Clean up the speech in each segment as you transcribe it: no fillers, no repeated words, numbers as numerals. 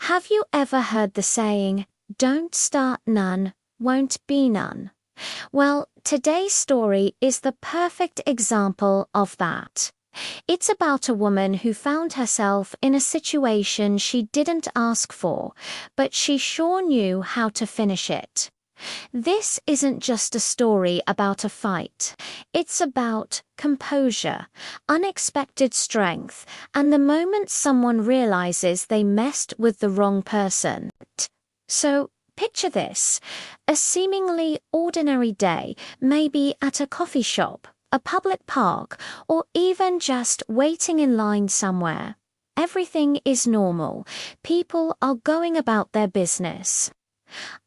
Have you ever heard the saying, "Don't start none, won't be none"? Well, today's story is the perfect example of that. It's about a woman who found herself in a situation she didn't ask for, but she sure knew how to finish it. This isn't just a story about a fight. It's about composure, unexpected strength, and the moment someone realizes they messed with the wrong person. So, picture this: a seemingly ordinary day, maybe at a coffee shop, a public park, or even just waiting in line somewhere. Everything is normal. People are going about their business.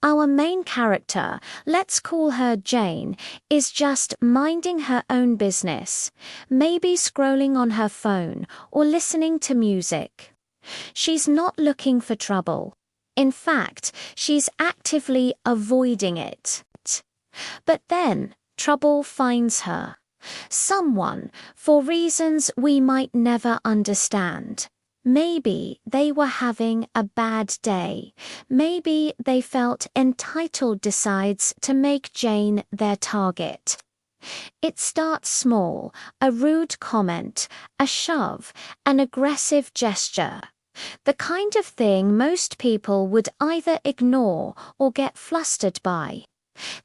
Our main character, let's call her Jane, is just minding her own business, maybe scrolling on her phone or listening to music. She's not looking for trouble. In fact, she's actively avoiding it. But then, trouble finds her. Someone, for reasons we might never understand. Maybe they were having a bad day. Maybe they felt entitled, decides to make Jane their target. It starts small: a rude comment, a shove, an aggressive gesture. The kind of thing most people would either ignore or get flustered by.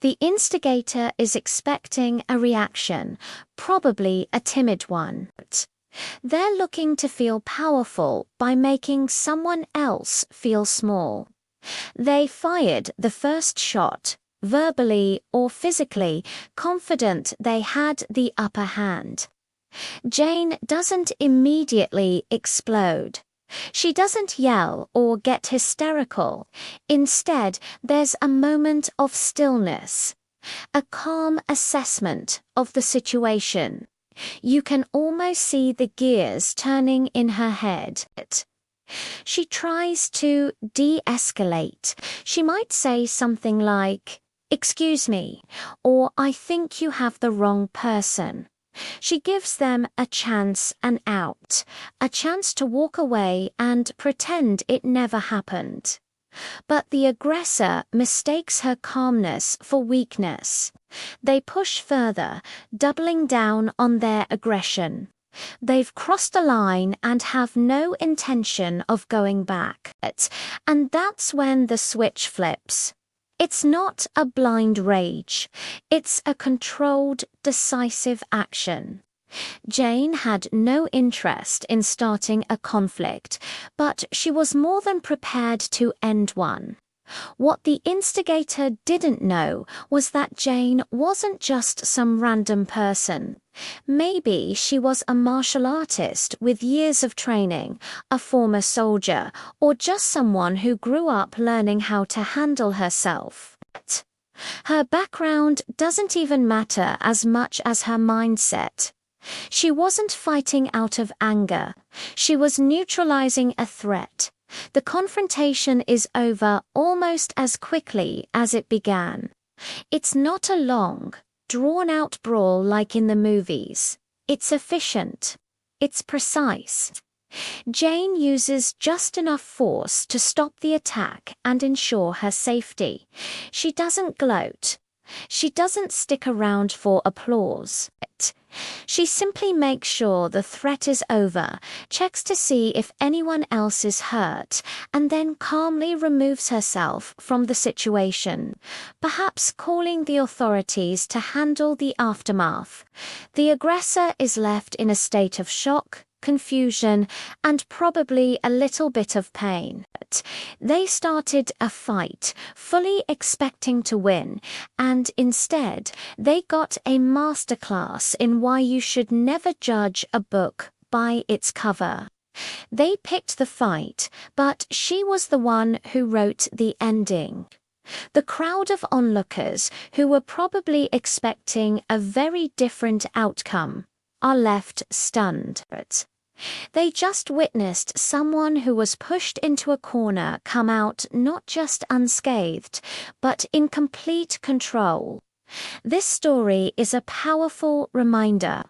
The instigator is expecting a reaction, probably a timid one. They're looking to feel powerful by making someone else feel small. They fired the first shot, verbally or physically, confident they had the upper hand. Jane doesn't immediately explode. She doesn't yell or get hysterical. Instead, there's a moment of stillness, a calm assessment of the situation. You can almost see the gears turning in her head. She tries to de-escalate. She might say something like, "Excuse me," or "I think you have the wrong person." She gives them a chance, an out, a chance to walk away and pretend it never happened. But the aggressor mistakes her calmness for weakness. They push further, doubling down on their aggression. They've crossed a line and have no intention of going back. And that's when the switch flips. It's not a blind rage. It's a controlled, decisive action. Jane had no interest in starting a conflict, but she was more than prepared to end one. What the instigator didn't know was that Jane wasn't just some random person. Maybe she was a martial artist with years of training, a former soldier, or just someone who grew up learning how to handle herself. Her background doesn't even matter as much as her mindset. She wasn't fighting out of anger. She was neutralizing a threat. The confrontation is over almost as quickly as it began. It's not a long, drawn-out brawl like in the movies. It's efficient. It's precise. Jane uses just enough force to stop the attack and ensure her safety. She doesn't gloat. She doesn't stick around for applause. She simply makes sure the threat is over, checks to see if anyone else is hurt, and then calmly removes herself from the situation, perhaps calling the authorities to handle the aftermath. The aggressor is left in a state of shock, confusion, and probably a little bit of pain. They started a fight, fully expecting to win, and instead, they got a masterclass in why you should never judge a book by its cover. They picked the fight, but she was the one who wrote the ending. The crowd of onlookers, who were probably expecting a very different outcome, are left stunned. They just witnessed someone who was pushed into a corner come out not just unscathed, but in complete control. This story is a powerful reminder.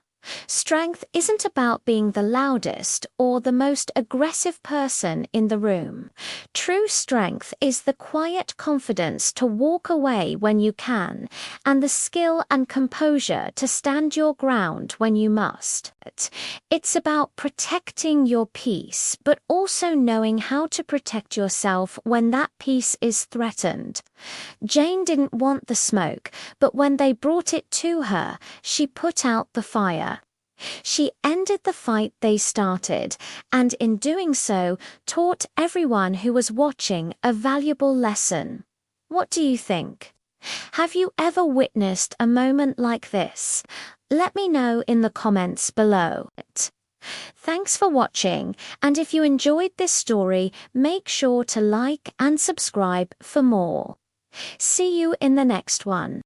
Strength isn't about being the loudest or the most aggressive person in the room. True strength is the quiet confidence to walk away when you can, and the skill and composure to stand your ground when you must. It's about protecting your peace, but also knowing how to protect yourself when that peace is threatened. Jane didn't want the smoke, but when they brought it to her, she put out the fire. She ended the fight they started, and in doing so, taught everyone who was watching a valuable lesson. What do you think? Have you ever witnessed a moment like this? Let me know in the comments below. Thanks for watching, and if you enjoyed this story, make sure to like and subscribe for more. See you in the next one.